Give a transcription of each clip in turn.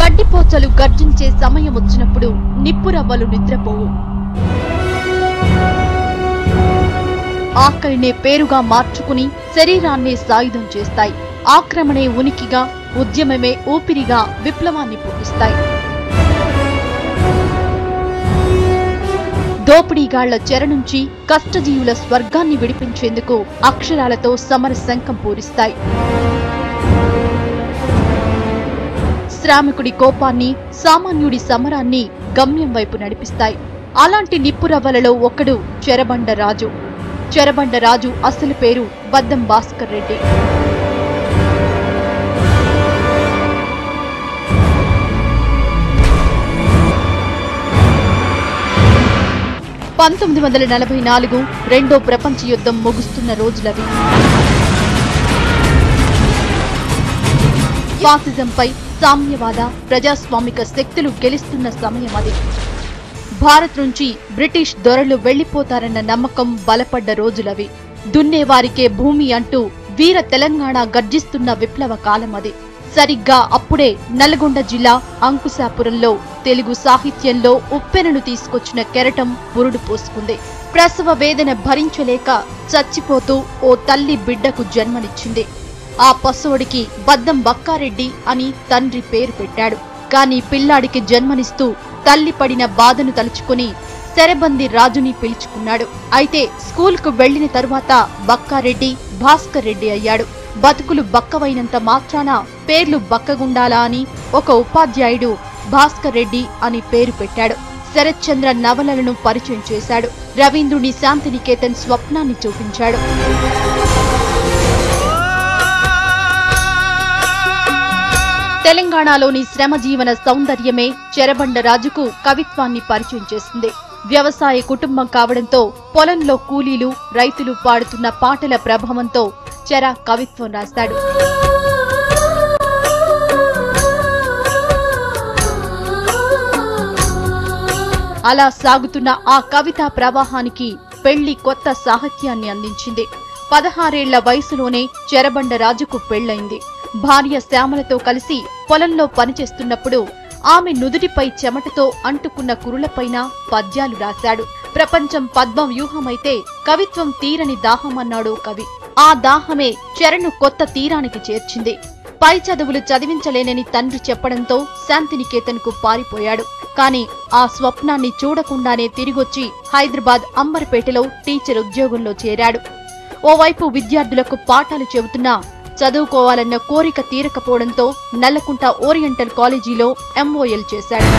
గడ్డిపోచలు గర్జించే సమయం వచ్చినప్పుడు నిప్పురవ్వలు నిద్రపోవు. ఆకలినే పేరుగా మార్చుకుని శరీరాన్నే సాయుధం చేస్తాయి. ఆక్రమణే ఉనికిగా, ఉద్యమమే ఊపిరిగా విప్లవాన్ని పుట్టిస్తాయి. దోపిడీగాళ్ల చెర నుంచి కష్టజీవుల స్వర్గాన్ని విడిపించేందుకు అక్షరాలతో సమర శంఖం పూరిస్తాయి. శ్రామికుడి కోపాన్ని, సామాన్యుడి సమరాన్ని గమ్యం వైపు నడిపిస్తాయి. అలాంటి నిప్పురవ్వలలో ఒకడు చెరబండ రాజు. చెరబండ రాజు అసలు పేరు బద్దం భాస్కర్ రెడ్డి. 1944 రెండో ప్రపంచ యుద్ధం ముగుస్తున్న రోజులవి. ఫాసిజంపై సామ్యవాద, ప్రజాస్వామిక శక్తులు గెలుస్తున్న సమయం అది. భారత్ నుంచి బ్రిటిష్ దొరలు వెళ్లిపోతారన్న నమ్మకం బలపడ్డ రోజులవి. దున్నేవారికే భూమి అంటూ వీర తెలంగాణ గర్జిస్తున్న విప్లవ కాలం అది. సరిగ్గా అప్పుడే నల్గొండ జిల్లా అంకుశాపురంలో తెలుగు సాహిత్యంలో ఉప్పెనను తీసుకొచ్చిన కెరటం పురుడు పోసుకుంది. ప్రసవ వేదన భరించలేక చచ్చిపోతూ ఓ తల్లి బిడ్డకు జన్మనిచ్చింది. ఆ పశువుడికి బద్దం బక్కారెడ్డి అని తండ్రి పేరు పెట్టాడు. కాని పిల్లాడికి జన్మనిస్తూ తల్లి పడిన బాధను తలుచుకుని శరబంది రాజుని పిలుచుకున్నాడు. అయితే స్కూల్కు వెళ్లిన తరువాత బక్కారెడ్డి భాస్కర్ రెడ్డి అయ్యాడు. బతుకులు బక్కవైనంత మాత్రాన పేర్లు బక్కగుండాలా అని ఒక ఉపాధ్యాయుడు భాస్కర్ రెడ్డి అని పేరు పెట్టాడు. శరత్చంద్ర నవలలను పరిచయం చేశాడు. రవీంద్రుని శాంతినికేతన్ స్వప్నాన్ని చూపించాడు. తెలంగాణలోని శ్రమజీవన సౌందర్యమే చెరబండ రాజుకు కవిత్వాన్ని పరిచయం చేసింది. వ్యవసాయ కుటుంబం కావడంతో పొలంలో కూలీలు, రైతులు పాడుతున్న పాటల ప్రభావంతో చెర కవిత్వం రాశాడు. అలా సాగుతున్న ఆ కవితా ప్రవాహానికి పెళ్లి కొత్త సాహిత్యాన్ని అందించింది. 16 ఏళ్ల వయసులోనే చెరబండ రాజుకు పెళ్లైంది. భార్య శ్యామలతో కలిసి పొలంలో పనిచేస్తున్నప్పుడు ఆమె నుదుటిపై చెమటతో అంటుకున్న కురులపైన పద్యాలు రాశాడు. ప్రపంచం పద్మవ్యూహమైతే కవిత్వం తీరని దాహమన్నాడు కవి. ఆ దాహమే చెరను కొత్త తీరానికి చేర్చింది. పై చదువులు చదివించలేనని తండ్రి చెప్పడంతో శాంతినికేతన్కు పారిపోయాడు. కాని ఆ స్వప్నాన్ని చూడకుండానే తిరిగొచ్చి హైదరాబాద్ అంబర్పేటలో టీచర్ ఉద్యోగంలో చేరాడు. ఓవైపు విద్యార్థులకు పాఠాలు చెబుతున్నా చదువుకోవాలన్న కోరిక తీరకపోవడంతో నల్లకుంట ఓరియంటల్ కాలేజీలో MOL చేశాడు.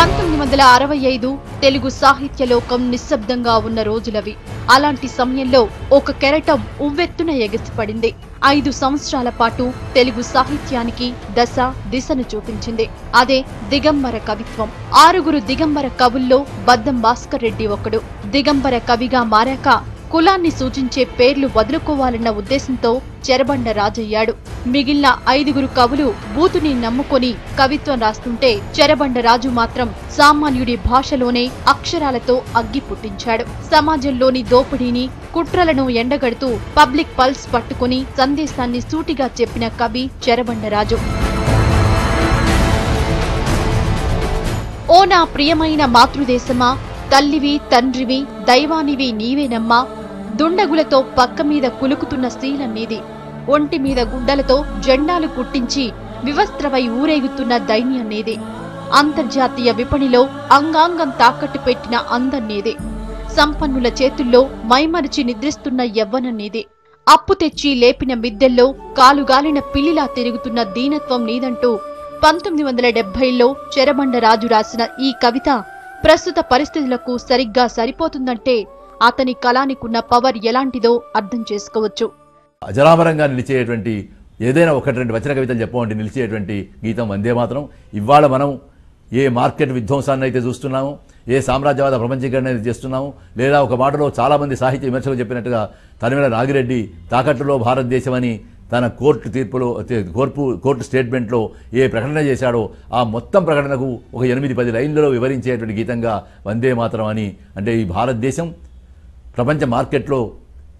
1965 తెలుగు సాహిత్య లోకం నిశ్శబ్దంగా ఉన్న రోజులవి. అలాంటి సమయంలో ఒక కెరటం ఉవ్వెత్తున ఎగిసిపడింది. 5 సంవత్సరాల పాటు తెలుగు సాహిత్యానికి దశ దిశను చూపించింది. అదే దిగంబర కవిత్వం. 6 దిగంబర కవుల్లో బద్దం భాస్కర్ రెడ్డి ఒకడు. దిగంబర కవిగా మారాక కులాన్ని సూచించే పేర్లు వదులుకోవాలన్న ఉద్దేశంతో చెరబండ రాజయ్యాడు. మిగిలిన 5 కవులు బూతుని నమ్ముకొని కవిత్వం రాస్తుంటే చెరబండ రాజు మాత్రం సామాన్యుడి భాషలోనే అక్షరాలతో అగ్గి పుట్టించాడు. సమాజంలోని దోపిడీని, కుట్రలను ఎండగడుతూ పబ్లిక్ పల్స్ పట్టుకుని సందేశాన్ని సూటిగా చెప్పిన కవి చెరబండ రాజు. ఓ నా ప్రియమైన మాతృదేశమా, తల్లివి తండ్రివి దైవానివి నీవేనమ్మా, దుండగులతో పక్క మీద కులుకుతున్న శీలం నీది, ఒంటి మీద గుడ్డలతో జెండాలు కుట్టించి వివస్త్రవై ఊరేగుతున్న దైన్యం నీది, అంతర్జాతీయ విపణిలో అంగాంగం తాకట్టు పెట్టిన అందం నీది, సంపన్నుల చేతుల్లో మైమరిచి నిద్రిస్తున్న యవ్వనం నీది, అప్పు తెచ్చి లేపిన మిద్దెల్లో కాలుగాలిన పిల్లిలా తిరుగుతున్న దీనత్వం నీదంటూ 1970లో చెరబండ రాజు రాసిన ఈ కవిత ప్రస్తుత పరిస్థితులకు సరిగ్గా సరిపోతుందంటే అతని కళానికున్న పవర్ ఎలాంటిదో అర్థం చేసుకోవచ్చు. అజరామరంగా నిలిచేటువంటి ఏదైనా 1-2 వచన కవితలు చెప్పమంటే నిలిచేటువంటి గీతం వందే మాతరం. ఇవాళ మనం ఏ మార్కెట్ విధ్వంసాన్ని అయితే చూస్తున్నాము, ఏ సామ్రాజ్యవాద ప్రపంచీకరణ అయితే చేస్తున్నాము, లేదా ఒక మాటలో చాలామంది సాహిత్య విమర్శకులు చెప్పినట్టుగా తనివేల నాగిరెడ్డి తాకట్టులో భారతదేశం అని తన కోర్టు తీర్పులో కోర్టు స్టేట్మెంట్లో ఏ ప్రకటన చేశాడో ఆ మొత్తం ప్రకటనకు ఒక 8-10 లైన్లలో వివరించేటువంటి గీతంగా వందే మాతరం అని. అంటే ఈ భారతదేశం ప్రపంచ మార్కెట్లో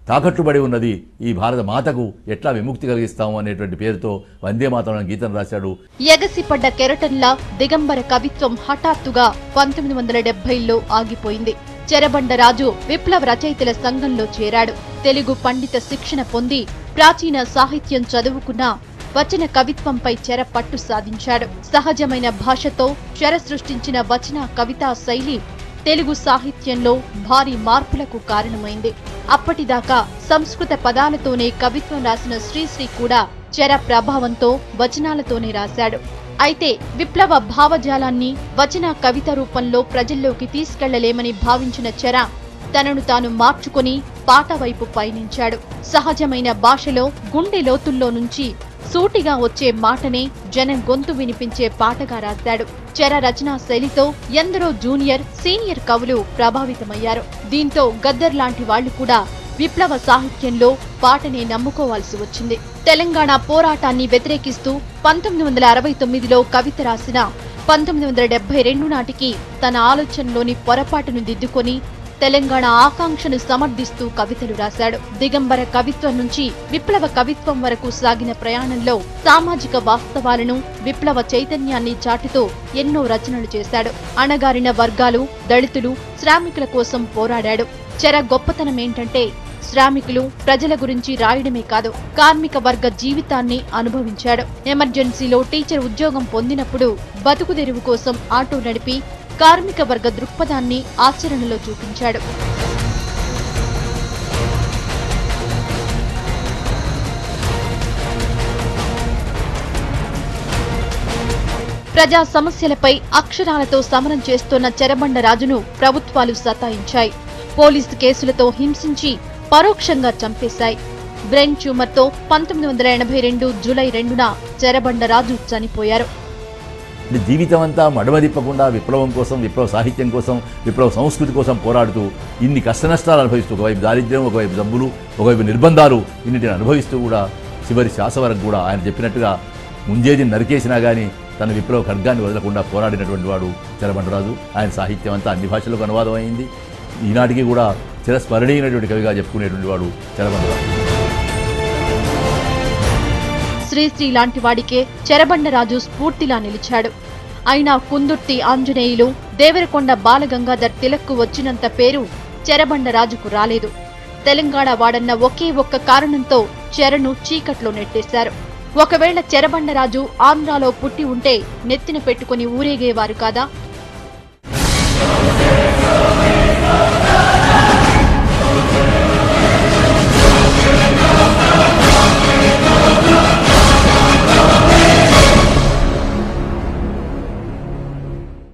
తాకట్టుబడి ఉన్నది ఈ భారత మాతకు ఎట్లా విముక్తి కలిగిస్తాము అనేటువంటి పేరుతో వందే మాతరం గీతం రాశాడు. ఎగసిపడ్డ కెరటంలా దిగంబర కవిత్వం హఠాత్తుగా 1970లో ఆగిపోయింది. చెరబండరాజు విప్లవ రచయితల సంఘంలో చేరాడు. తెలుగు పండిత శిక్షణ పొంది ప్రాచీన సాహిత్యం చదువుకున్న వచన కవిత్వంపై చెర పట్టు సాధించాడు. సహజమైన భాషతో చెర సృష్టించిన వచన కవితా శైలి తెలుగు సాహిత్యంలో భారీ మార్పులకు కారణమైంది. అప్పటిదాకా సంస్కృత పదాలతోనే కవిత్వం రాసిన శ్రీశ్రీ కూడా చెర ప్రభావంతో వచనాలతోనే రాశాడు. అయితే విప్లవ భావజాలాన్ని వచన కవిత రూపంలో ప్రజల్లోకి తీసుకెళ్లలేమని భావించిన చెర తనను తాను మార్చుకుని పాట వైపు పయనించాడు. సహజమైన భాషలో గుండె లోతుల్లో నుంచి సూటిగా వచ్చే మాటనే జనం గొంతు వినిపించే పాటగా రాశాడు. చెర రచనా శైలితో ఎందరో జూనియర్, సీనియర్ కవులు ప్రభావితమయ్యారు. దీంతో గద్దర్ లాంటి వాళ్లు కూడా విప్లవ సాహిత్యంలో పాటనే నమ్ముకోవాల్సి వచ్చింది. తెలంగాణ పోరాటాన్ని వ్యతిరేకిస్తూ 1969లో కవిత రాసిన 1972 నాటికి తన ఆలోచనలోని పొరపాటును దిద్దుకొని తెలంగాణ ఆకాంక్షను సమర్థిస్తూ కవితలు రాశాడు. దిగంబర కవిత్వం నుంచి విప్లవ కవిత్వం వరకు సాగిన ప్రయాణంలో సామాజిక వాస్తవాలను, విప్లవ చైతన్యాన్ని చాటుతూ ఎన్నో రచనలు చేశాడు. అణగారిన వర్గాలు, దళితులు, శ్రామికుల కోసం పోరాడాడు. చెర గొప్పతనం ఏంటంటే శ్రామికులు, ప్రజల గురించి రాయడమే కాదు, కార్మిక వర్గ జీవితాన్ని అనుభవించాడు. ఎమర్జెన్సీలో టీచర్ ఉద్యోగం పొందినప్పుడు బతుకుదెరువు కోసం ఆటో నడిపి కార్మిక వర్గ దృక్పథాన్ని ఆచరణలో చూపించాడు. ప్రజా సమస్యలపై అక్షరాలతో సమరం చేస్తున్న చెరబండరాజును ప్రభుత్వాలు సతాయించాయి. పోలీసు కేసులతో హింసించి పరోక్షంగా చంపేశాయి. బ్రెయిన్ ట్యూమర్తో 1982 జూలై 2న చెరబండరాజు చనిపోయారు. జీవితం అంతా మడమదిప్పకుండా విప్లవం కోసం, విప్లవ సాహిత్యం కోసం, విప్లవ సంస్కృతి కోసం పోరాడుతూ ఇన్ని కష్టనష్టాలు అనుభవిస్తూ, ఒకవైపు దారిద్ర్యం, ఒకవైపు జబ్బులు, ఒకవైపు నిర్బంధాలు, ఇన్నిటిని అనుభవిస్తూ కూడా చివరి శ్వాస వరకు కూడా ఆయన చెప్పినట్టుగా ముంజేది నరికేసినా కానీ తన విప్లవ ఖడ్గాన్ని వదలకుండా పోరాడినటువంటి వాడు చెరబండరాజు. ఆయన సాహిత్యం అంతా అన్ని భాషలకు అనువాదం అయింది. ఈనాటికి కూడా చిరస్మరణీయమైనటువంటి కవిగా చెప్పుకునేటువంటి వాడు చెరబండరాజు. శ్రీశ్రీ లాంటి వాడికే చెరబండరాజు స్ఫూర్తిలా నిలిచాడు. అయినా కుందుర్తి ఆంజనేయులు, దేవరకొండ బాలగంగాధర్ తిలక్కు వచ్చినంత పేరు చెరబండరాజుకు రాలేదు. తెలంగాణ వాడన్న ఒకే ఒక్క కారణంతో చెరను చీకట్లో నెట్టేశారు. ఒకవేళ చెరబండరాజు ఆంధ్రాలో పుట్టి ఉంటే నెత్తిన పెట్టుకుని ఊరేగేవారు కాదా?